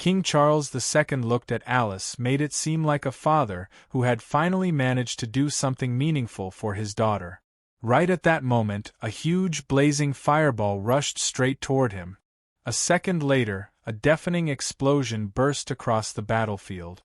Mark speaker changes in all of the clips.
Speaker 1: King Charles II looked at Alice, made it seem like a father who had finally managed to do something meaningful for his daughter. Right at that moment, a huge blazing fireball rushed straight toward him. A second later, a deafening explosion burst across the battlefield.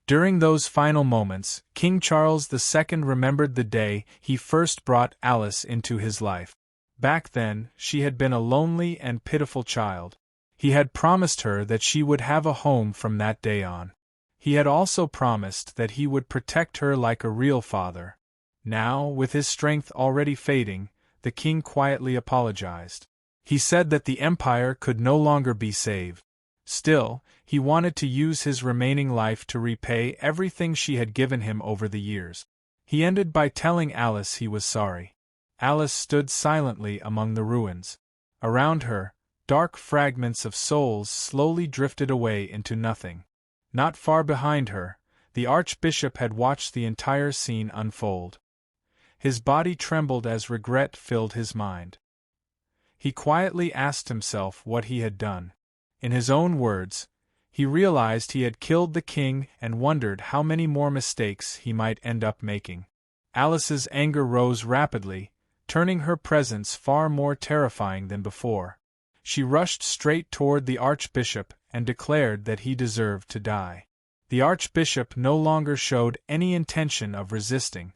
Speaker 1: During those final moments, King Charles II remembered the day he first brought Alice into his life. Back then, she had been a lonely and pitiful child. He had promised her that she would have a home from that day on. He had also promised that he would protect her like a real father. Now, with his strength already fading, the king quietly apologized. He said that the empire could no longer be saved. Still, he wanted to use his remaining life to repay everything she had given him over the years. He ended by telling Alice he was sorry. Alice stood silently among the ruins. Around her, dark fragments of souls slowly drifted away into nothing. Not far behind her, the archbishop had watched the entire scene unfold. His body trembled as regret filled his mind. He quietly asked himself what he had done. In his own words, he realized he had killed the king and wondered how many more mistakes he might end up making. Alice's anger rose rapidly, turning her presence far more terrifying than before. She rushed straight toward the archbishop and declared that he deserved to die. The archbishop no longer showed any intention of resisting.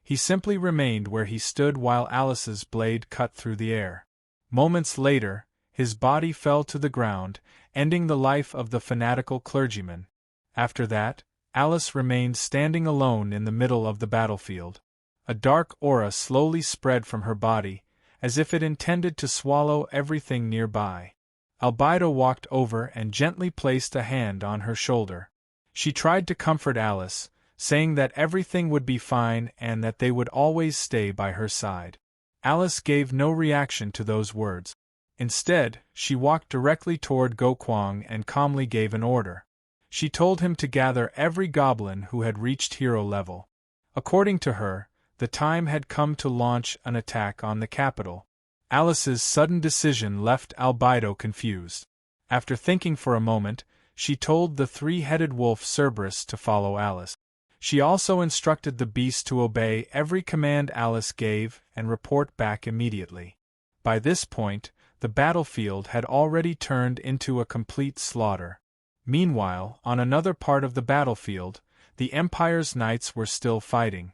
Speaker 1: He simply remained where he stood while Alice's blade cut through the air. Moments later, his body fell to the ground, ending the life of the fanatical clergyman. After that, Alice remained standing alone in the middle of the battlefield. A dark aura slowly spread from her body, as if it intended to swallow everything nearby. Albedo walked over and gently placed a hand on her shoulder. She tried to comfort Alice, saying that everything would be fine and that they would always stay by her side. Alice gave no reaction to those words. Instead, she walked directly toward Go Kwang and calmly gave an order. She told him to gather every goblin who had reached hero level. According to her, the time had come to launch an attack on the capital. Alice's sudden decision left Albedo confused. After thinking for a moment, she told the three-headed wolf Cerberus to follow Alice. She also instructed the beast to obey every command Alice gave and report back immediately. By this point, the battlefield had already turned into a complete slaughter. Meanwhile, on another part of the battlefield, the Empire's knights were still fighting.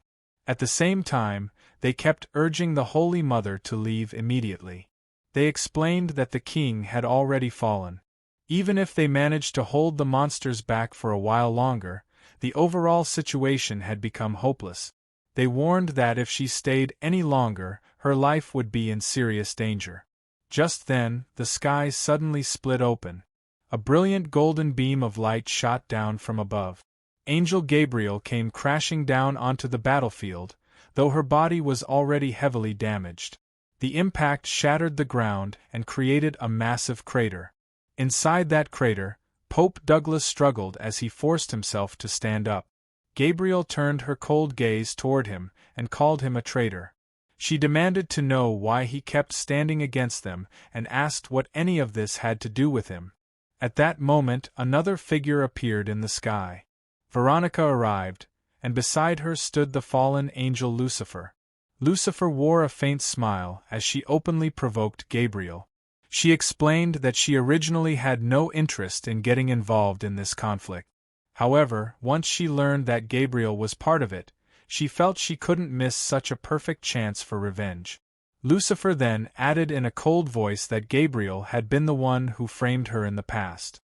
Speaker 1: At the same time, they kept urging the Holy Mother to leave immediately. They explained that the king had already fallen. Even if they managed to hold the monsters back for a while longer, the overall situation had become hopeless. They warned that if she stayed any longer, her life would be in serious danger. Just then, the sky suddenly split open. A brilliant golden beam of light shot down from above. Angel Gabriel came crashing down onto the battlefield, though her body was already heavily damaged. The impact shattered the ground and created a massive crater. Inside that crater, Pope Douglas struggled as he forced himself to stand up. Gabriel turned her cold gaze toward him and called him a traitor. She demanded to know why he kept standing against them and asked what any of this had to do with him. At that moment, another figure appeared in the sky. Veronica arrived, and beside her stood the fallen angel Lucifer. Lucifer wore a faint smile as she openly provoked Gabriel. She explained that she originally had no interest in getting involved in this conflict. However, once she learned that Gabriel was part of it, she felt she couldn't miss such a perfect chance for revenge. Lucifer then added in a cold voice that Gabriel had been the one who framed her in the past.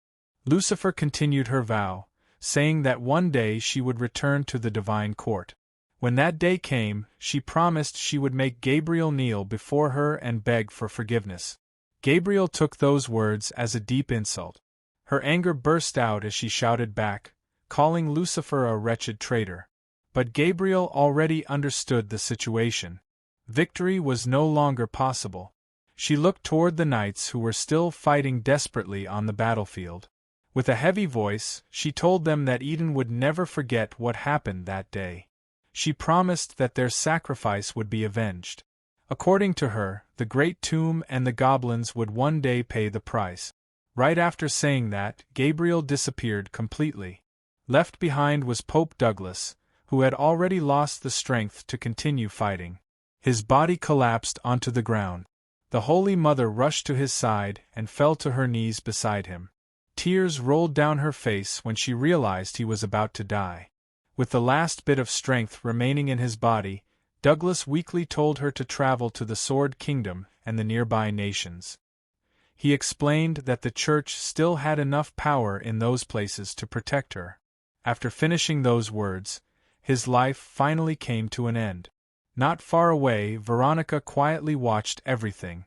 Speaker 1: Lucifer continued her vow, saying that one day she would return to the divine court. When that day came, she promised she would make Gabriel kneel before her and beg for forgiveness. Gabriel took those words as a deep insult. Her anger burst out as she shouted back, calling Lucifer a wretched traitor. But Gabriel already understood the situation. Victory was no longer possible. She looked toward the knights who were still fighting desperately on the battlefield. With a heavy voice, she told them that Eden would never forget what happened that day. She promised that their sacrifice would be avenged. According to her, the Great Tomb and the goblins would one day pay the price. Right after saying that, Gabriel disappeared completely. Left behind was Pope Douglas, who had already lost the strength to continue fighting. His body collapsed onto the ground. The Holy Mother rushed to his side and fell to her knees beside him. Tears rolled down her face when she realized he was about to die. With the last bit of strength remaining in his body, Douglas weakly told her to travel to the Sword Kingdom and the nearby nations. He explained that the Church still had enough power in those places to protect her. After finishing those words, his life finally came to an end. Not far away, Veronica quietly watched everything.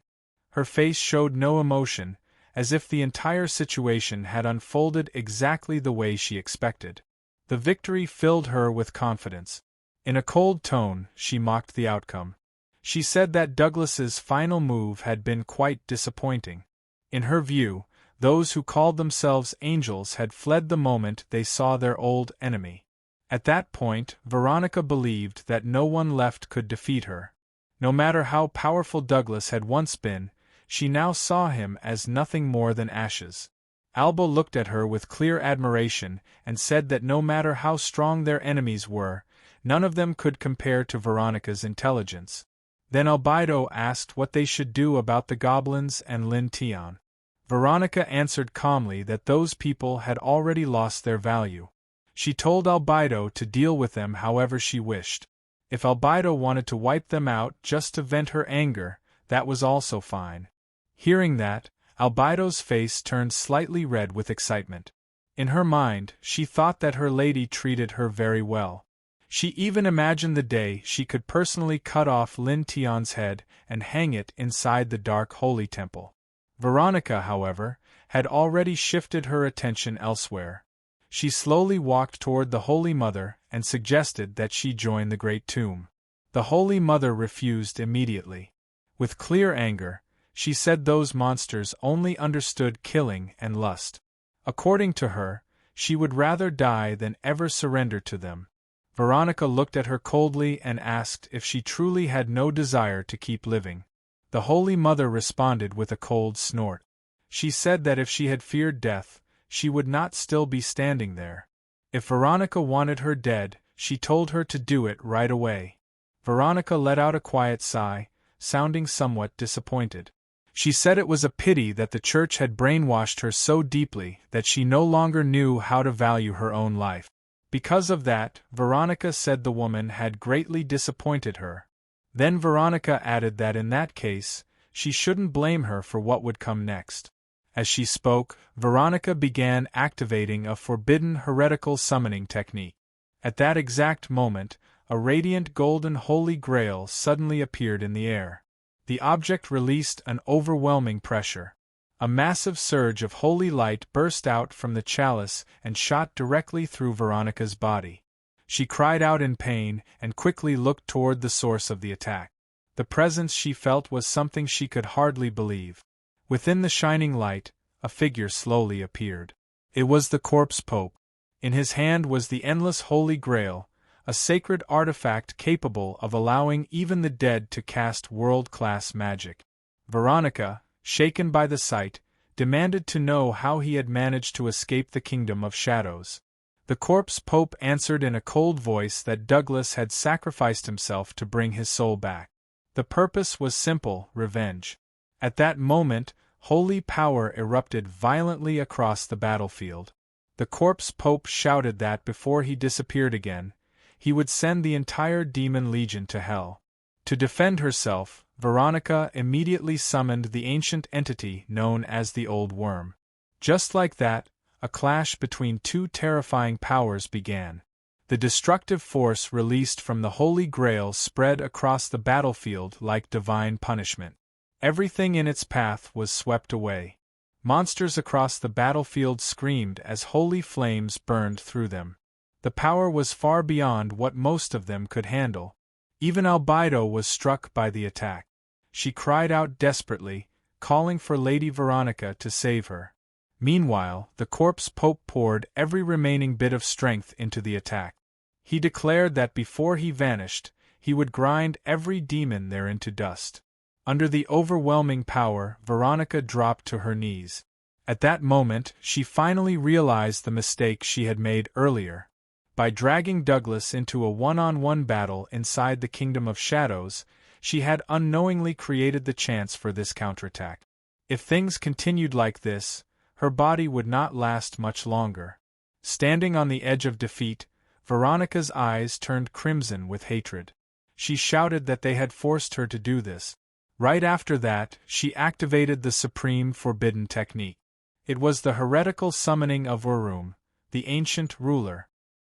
Speaker 1: Her face showed no emotion, as if the entire situation had unfolded exactly the way she expected. The victory filled her with confidence. In a cold tone, she mocked the outcome. She said that Douglas's final move had been quite disappointing. In her view, those who called themselves angels had fled the moment they saw their old enemy. At that point, Veronica believed that no one left could defeat her. No matter how powerful Douglas had once been, she now saw him as nothing more than ashes. Alba looked at her with clear admiration and said that no matter how strong their enemies were, none of them could compare to Veronica's intelligence. Then Albedo asked what they should do about the goblins and Lin Tian. Veronica answered calmly that those people had already lost their value. She told Albedo to deal with them however she wished. If Albedo wanted to wipe them out just to vent her anger, that was also fine. Hearing that, Albedo's face turned slightly red with excitement. In her mind, she thought that her lady treated her very well. She even imagined the day she could personally cut off Lin Tian's head and hang it inside the dark holy temple. Veronica, however, had already shifted her attention elsewhere. She slowly walked toward the Holy Mother and suggested that she join the Great Tomb. The Holy Mother refused immediately. With clear anger, she said those monsters only understood killing and lust. According to her, she would rather die than ever surrender to them. Veronica looked at her coldly and asked if she truly had no desire to keep living. The Holy Mother responded with a cold snort. She said that if she had feared death, she would not still be standing there. If Veronica wanted her dead, she told her to do it right away. Veronica let out a quiet sigh, sounding somewhat disappointed. She said it was a pity that the Church had brainwashed her so deeply that she no longer knew how to value her own life. Because of that, Veronica said the woman had greatly disappointed her. Then Veronica added that in that case, she shouldn't blame her for what would come next. As she spoke, Veronica began activating a forbidden heretical summoning technique. At that exact moment, a radiant golden holy grail suddenly appeared in the air. The object released an overwhelming pressure. A massive surge of holy light burst out from the chalice and shot directly through Veronica's body. She cried out in pain and quickly looked toward the source of the attack. The presence she felt was something she could hardly believe. Within the shining light, a figure slowly appeared. It was the corpse pope. In his hand was the endless Holy Grail, a sacred artifact capable of allowing even the dead to cast world-class magic. Veronica, shaken by the sight, demanded to know how he had managed to escape the kingdom of shadows. The corpse pope answered in a cold voice that Douglas had sacrificed himself to bring his soul back. The purpose was simple: revenge. At that moment, holy power erupted violently across the battlefield. The corpse pope shouted that before he disappeared again, he would send the entire demon legion to hell. To defend herself, Veronica immediately summoned the ancient entity known as the Old Worm. Just like that, a clash between two terrifying powers began. The destructive force released from the Holy Grail spread across the battlefield like divine punishment. Everything in its path was swept away. Monsters across the battlefield screamed as holy flames burned through them. The power was far beyond what most of them could handle. Even Albedo was struck by the attack. She cried out desperately, calling for Lady Veronica to save her. Meanwhile, the corpse pope poured every remaining bit of strength into the attack. He declared that before he vanished, he would grind every demon there into dust. Under the overwhelming power, Veronica dropped to her knees. At that moment, she finally realized the mistake she had made earlier. By dragging Douglas into a one-on-one battle inside the Kingdom of Shadows, she had unknowingly created the chance for this counterattack. If things continued like this, her body would not last much longer. Standing on the edge of defeat, Veronica's eyes turned crimson with hatred. She shouted that they had forced her to do this. Right after that, she activated the supreme forbidden technique. It was the heretical summoning of Warum, the ancient ruler,